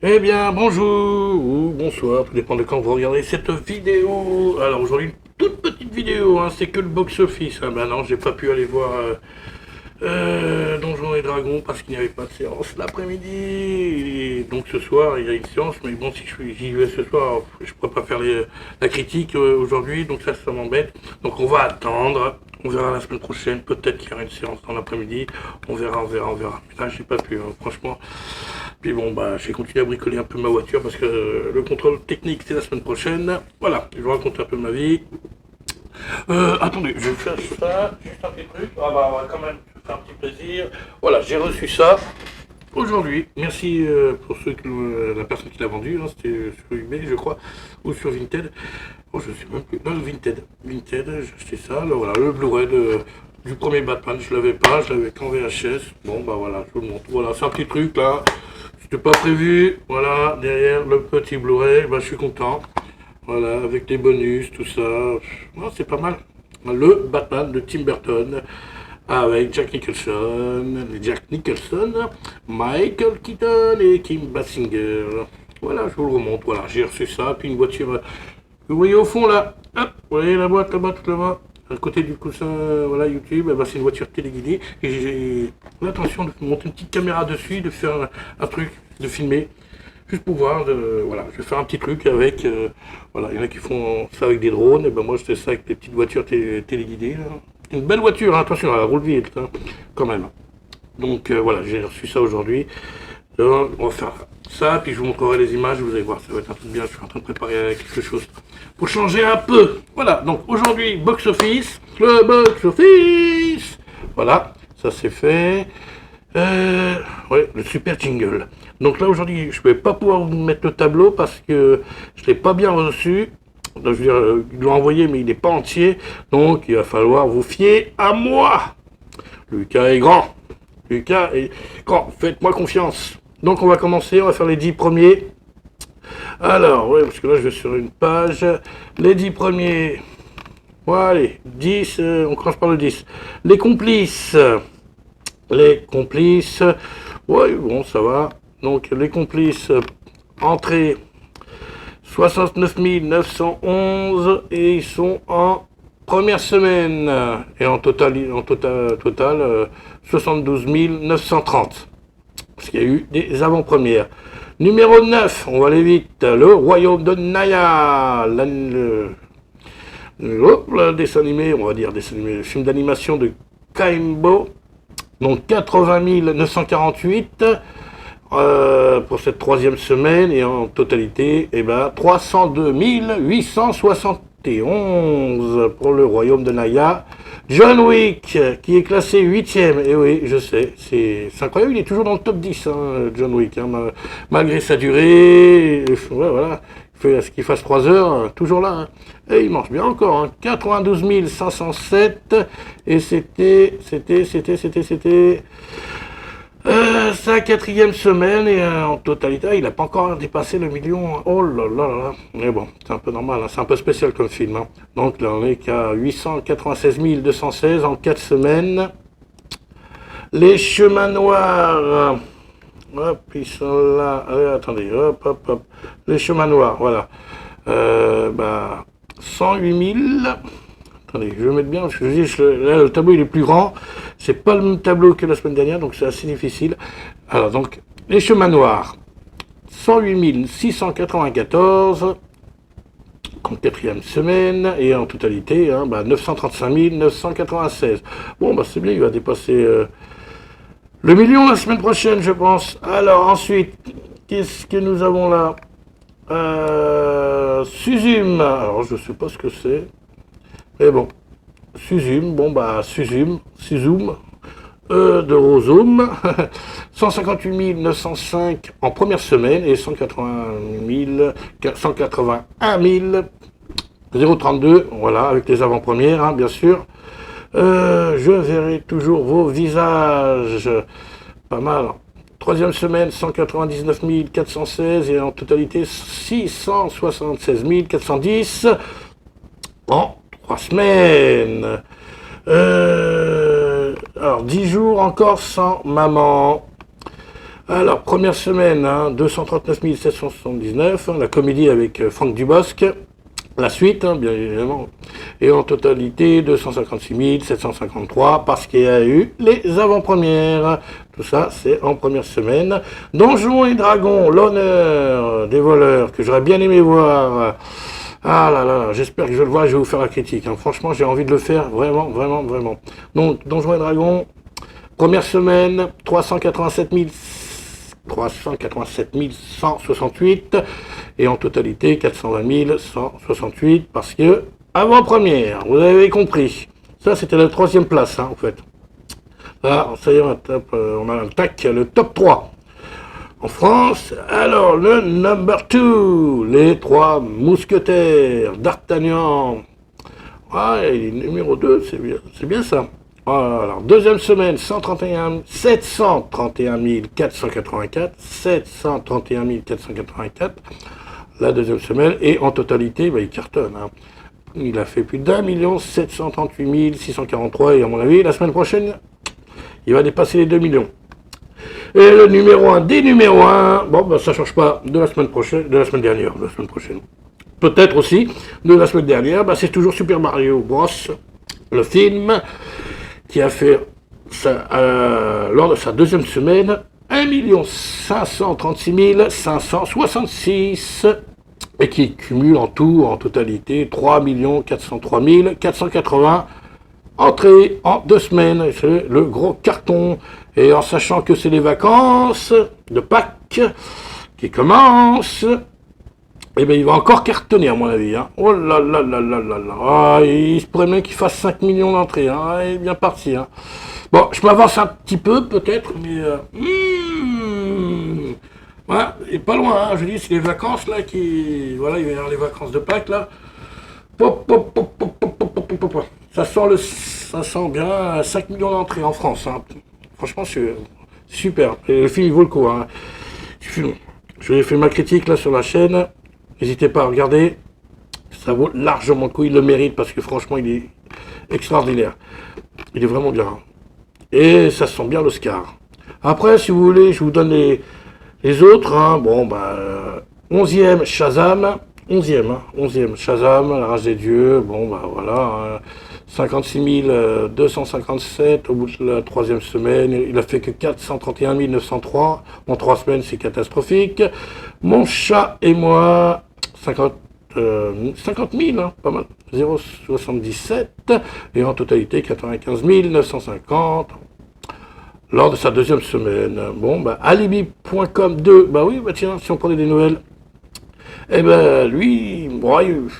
Eh bien, bonjour ou bonsoir, tout dépend de quand vous regardez cette vidéo. Alors aujourd'hui, une toute petite vidéo, hein, c'est que le box-office. Ah ben non, j'ai pas pu aller voir Donjons et Dragons parce qu'il n'y avait pas de séance l'après-midi. Et donc ce soir, il y a une séance, mais bon, si j'y vais ce soir, je pourrais pas faire la critique aujourd'hui, donc ça m'embête. Donc on va attendre. On verra la semaine prochaine, peut-être qu'il y aura une séance dans l'après-midi. On verra. Putain, j'ai pas pu, hein, franchement. Puis bon, bah, j'ai continué à bricoler un peu ma voiture parce que le contrôle technique, c'est la semaine prochaine. Voilà, je vous raconte un peu ma vie. Attendez, je vais faire ça, juste un petit truc. Ah bah, on va quand même se faire un petit plaisir. Voilà, j'ai reçu ça aujourd'hui. Merci pour la personne qui l'a vendu. Hein, c'était sur eBay, je crois, ou sur Vinted. Oh, je sais même plus. Non, Vinted. Vinted, j'ai acheté ça. Là, voilà, le Blu-ray du premier Batman, je l'avais pas, je l'avais qu'en VHS. Bon, bah voilà, je vous le montre. Voilà, c'est un petit truc là. C'était pas prévu. Voilà, derrière le petit Blu-ray, bah, je suis content. Voilà, avec les bonus, tout ça. Non, c'est pas mal. Le Batman de Tim Burton avec Jack Nicholson, Michael Keaton et Kim Basinger. Voilà, je vous le remonte. Voilà, j'ai reçu ça. Puis une voiture. Vous voyez au fond là, hop, vous voyez la boîte là-bas, tout là-bas, à côté du coussin, voilà, YouTube, eh ben, c'est une voiture téléguidée. Et j'ai l'intention de monter une petite caméra dessus, de faire un truc, de filmer. Juste pour voir, voilà, je vais faire un petit truc avec, voilà, il y en a qui font ça avec des drones, et ben moi je fais ça avec des petites voitures téléguidées. Là. Une belle voiture, hein, attention, elle roule vite, hein, quand même. Donc voilà, j'ai reçu ça aujourd'hui. On va faire ça, puis je vous montrerai les images, vous allez voir, ça va être un truc bien, je suis en train de préparer quelque chose pour changer un peu. Voilà, donc aujourd'hui, box-office, le box-office. Voilà, ça c'est fait. Ouais, le super jingle. Donc là aujourd'hui, je ne vais pas pouvoir vous mettre le tableau parce que je ne l'ai pas bien reçu. Donc, je veux dire, il l'a envoyé, mais il n'est pas entier. Donc il va falloir vous fier à moi. Lucas est grand. Lucas est grand. Faites-moi confiance. Donc on va commencer, on va faire les 10 premiers. Alors, ouais, parce que là je vais sur une page. Les 10 premiers. Voilà, allez, 10, on commence par le 10. Les complices. Les complices. Ouais, bon, ça va. Donc les complices, entrée 69 911 et ils sont en première semaine. Et en total 72 930. Parce qu'il y a eu des avant-premières. Numéro 9, on va aller vite, le Royaume de Naya. Le dessin animé, on va dire dessin animé, le film d'animation de Kaimbo. Donc 80 948 pour cette troisième semaine et en totalité, eh ben, 302 871 pour le Royaume de Naya. John Wick, qui est classé 8ème, et oui, je sais, c'est incroyable, il est toujours dans le top 10, hein, John Wick, hein, malgré sa durée, ouais, voilà, ce qu'il fasse 3 heures, toujours là, hein. Et il marche bien encore, hein, 92 507, et c'était sa quatrième semaine et en totalité, il n'a pas encore dépassé le million. Oh là là là. Mais bon, c'est un peu normal, hein, c'est un peu spécial comme film. Hein. Donc là, on est qu'à 896 216 en 4 semaines. Les chemins noirs. Hop, ils sont là. Attendez, hop. Les chemins noirs, voilà. 108 000. Attendez, je vais mettre bien, parce que je dis, là, le tableau il est plus grand. C'est pas le même tableau que la semaine dernière, donc c'est assez difficile. Alors, donc, les chemins noirs. 108 694 en quatrième semaine, et en totalité, hein, 935 996. Bon, c'est bien, il va dépasser le million la semaine prochaine, je pense. Alors, ensuite, qu'est-ce que nous avons là Suzum. Alors, je sais pas ce que c'est. Mais bon, Suzum, Suzum, de Rosum, 158 905 en première semaine et 181 032, voilà, avec les avant-premières, hein, bien sûr. Je verrai toujours vos visages, pas mal. Troisième semaine, 199 416 et en totalité 676 410 en 3 semaines. Alors, 10 jours encore sans maman. Alors, première semaine, 239 779, la comédie avec Franck Dubosc. La suite, bien évidemment. Et en totalité, 256 753 parce qu'il y a eu les avant-premières. Tout ça, c'est en première semaine. Donjons et Dragons, l'honneur des voleurs, que j'aurais bien aimé voir. Ah là là, j'espère que je le vois, je vais vous faire la critique. Franchement, j'ai envie de le faire, vraiment, vraiment, vraiment. Donc, Donjons et Dragons, première semaine, 387 168 et en totalité 420 168 parce que avant-première, vous avez compris. Ça, c'était la troisième place, en fait. Là, ça y est, on a le top 3. En France, alors le number 2, les trois mousquetaires, d'Artagnan. Ouais, numéro 2, c'est bien ça. Alors, deuxième semaine, 731 484, 731 484, la deuxième semaine, et en totalité, il cartonne. Il a fait plus d'1 738 643, et à mon avis, la semaine prochaine, il va dépasser les 2 millions. Et le numéro 1 des numéros 1, bon, ça change pas de la semaine prochaine, de la semaine dernière, de la semaine prochaine. Peut-être aussi de la semaine dernière, c'est toujours Super Mario Bros, le film, qui a fait lors de sa deuxième semaine 1 536 566 et qui cumule en tout, en totalité, 3 403 480 entrées en 2 semaines. C'est le gros carton. Et en sachant que c'est les vacances de Pâques qui commencent, eh bien, il va encore cartonner, à mon avis. Oh là là là là là là. Il se pourrait même qu'il fasse 5 millions d'entrées. Il est bien parti. Bon, je m'avance un petit peu, peut-être, mais... voilà, il est pas loin. Je dis, c'est les vacances, là, qui... Voilà, il va y avoir les vacances de Pâques, là. Pop, pop, pop, pop, pop, pop, pop, pop. Ça sent bien 5 millions d'entrées en France. Franchement, c'est super. Et le film, il vaut le coup. Je vais faire ma critique, là, sur la chaîne. N'hésitez pas à regarder, ça vaut largement le coup, il le mérite parce que franchement il est extraordinaire. Il est vraiment bien. Et ça sent bien l'Oscar. Après, si vous voulez, je vous donne les autres. 11e Shazam, 11e Shazam, La Rage des Dieux, voilà. 56 257 au bout de la troisième semaine, il a fait que 431 903, en 3 semaines c'est catastrophique. Mon chat et moi, 50 000, pas mal, 0,77, et en totalité 95 950 lors de sa deuxième semaine. Alibi.com 2, tiens, si on prenait des nouvelles, lui,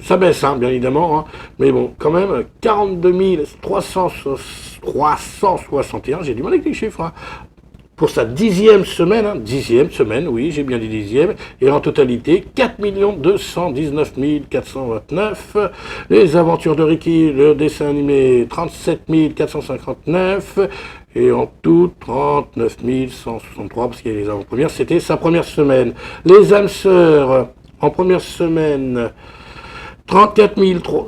ça baisse, bien évidemment, mais bon, quand même, 42 361, j'ai du mal avec les chiffres, pour sa 10e semaine, 10e semaine, oui, j'ai bien dit 10e, et en totalité, 4 219 429, les aventures de Ricky, le dessin animé, 37 459, et en tout, 39 163, parce qu'il y a les avant-premières, c'était sa première semaine. Les âmes sœurs, en première semaine, 34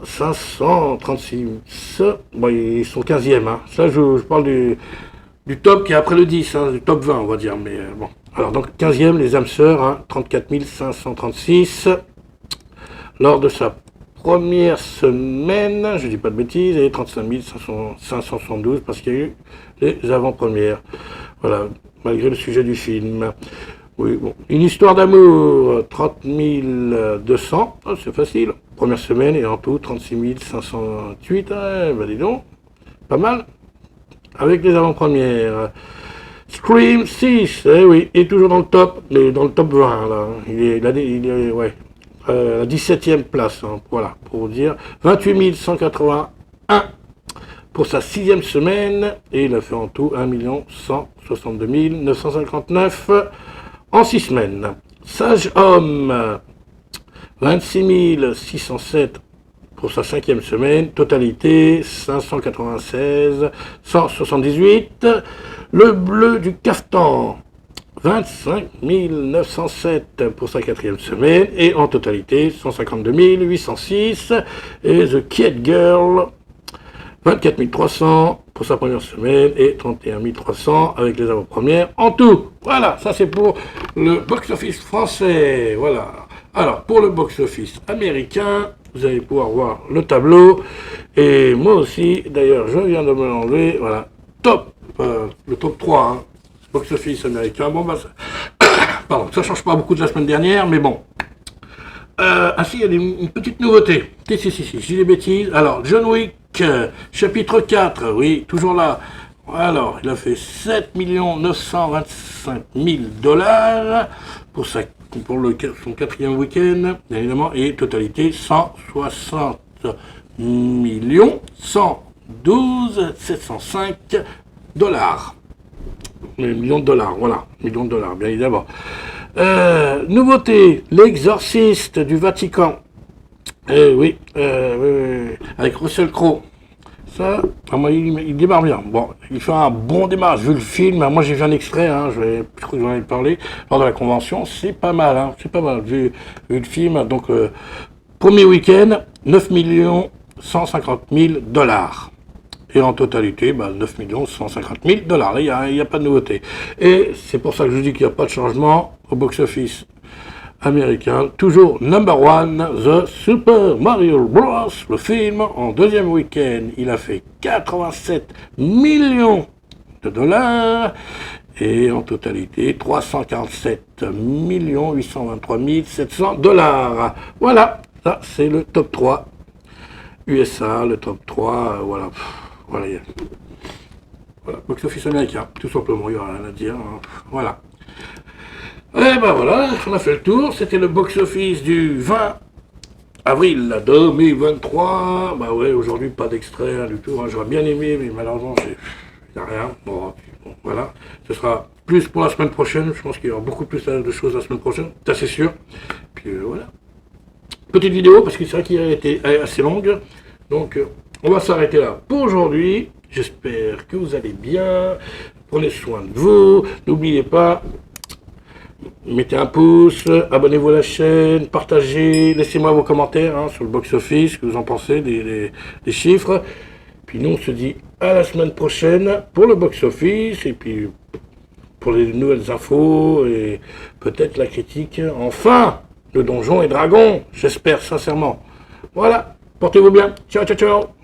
536, ils sont 15e, ça je parle du top qui est après le 10, du top 20 on va dire, mais bon. Alors donc 15e, les âmes sœurs, 34 536, lors de sa première semaine, je dis pas de bêtises, et 35 572 parce qu'il y a eu les avant-premières. Voilà, malgré le sujet du film. Oui, bon. Une histoire d'amour, 30 200, c'est facile. Première semaine et en tout, 36 508, dis donc, pas mal. Avec les avant-premières. Scream 6, oui, il est toujours dans le top, mais dans le top 20, là. Il est la 17e place, voilà, pour vous dire. 28 181 pour sa 6e semaine, et il a fait en tout 1 162 959 en 6 semaines. Sage Homme, 26 607 pour sa 5e semaine, totalité 596 178. Le bleu du cafetan, 25 907 pour sa 4e semaine, et en totalité 152 806. Et The Kid Girl, 24 300 pour sa première semaine et 31 300 avec les avant-premières en tout. Voilà, ça c'est pour le box-office français. Voilà. Alors, pour le box-office américain, vous allez pouvoir voir le tableau. Et moi aussi, d'ailleurs, je viens de me l'enlever. Voilà, top, le top 3, hein, box-office américain. Bon, bah, pardon, ça change pas beaucoup de la semaine dernière, mais bon. Ah si, il y a une petite nouveauté. Si, je dis des bêtises. Alors, John Wick, chapitre 4, oui, toujours là. Alors, il a fait 7 925 000 $, pour son quatrième week-end, bien évidemment, et totalité 160 112 705 $. Millions de dollars, voilà, millions de dollars, bien évidemment. Nouveauté, l'exorciste du Vatican. Oui, avec Russell Crowe. Ça, moi, il démarre bien. Bon, il fait un bon démarrage. Vu le film, moi j'ai vu un extrait, hein, je crois que j'en ai parlé lors de la convention, c'est pas mal, hein, c'est pas mal. Vu le film, donc premier week-end, 9 150 000 $. Et en totalité, 9 150 000 $. Là, il n'y a pas de nouveauté. Et c'est pour ça que je dis qu'il n'y a pas de changement au box-office américain. Toujours number one, The Super Mario Bros. Le film, en deuxième week-end, il a fait 87 millions de $. Et en totalité, 347 823 700 $. Voilà, ça c'est le top 3 USA, le top 3, voilà. Voilà, box-office américain, tout simplement, il n'y a rien à dire. Hein. Voilà. Et ben voilà, on a fait le tour. C'était le box-office du 20 avril 2023. Bah ouais, aujourd'hui, pas d'extrait, hein, du tout. Hein. J'aurais bien aimé, mais malheureusement, il n'y a rien. Bon, voilà. Ce sera plus pour la semaine prochaine. Je pense qu'il y aura beaucoup plus de choses la semaine prochaine. Ça, c'est sûr. Puis voilà. Petite vidéo, parce que c'est vrai qu'il a été assez longue. Donc, on va s'arrêter là pour aujourd'hui. J'espère que vous allez bien. Prenez soin de vous. N'oubliez pas, mettez un pouce, abonnez-vous à la chaîne, partagez, laissez-moi vos commentaires hein, sur le box-office, ce que vous en pensez des chiffres. Puis nous, on se dit à la semaine prochaine pour le box-office et puis pour les nouvelles infos et peut-être la critique. Enfin, le Donjons et Dragons, j'espère sincèrement. Voilà, portez-vous bien. Ciao, ciao, ciao.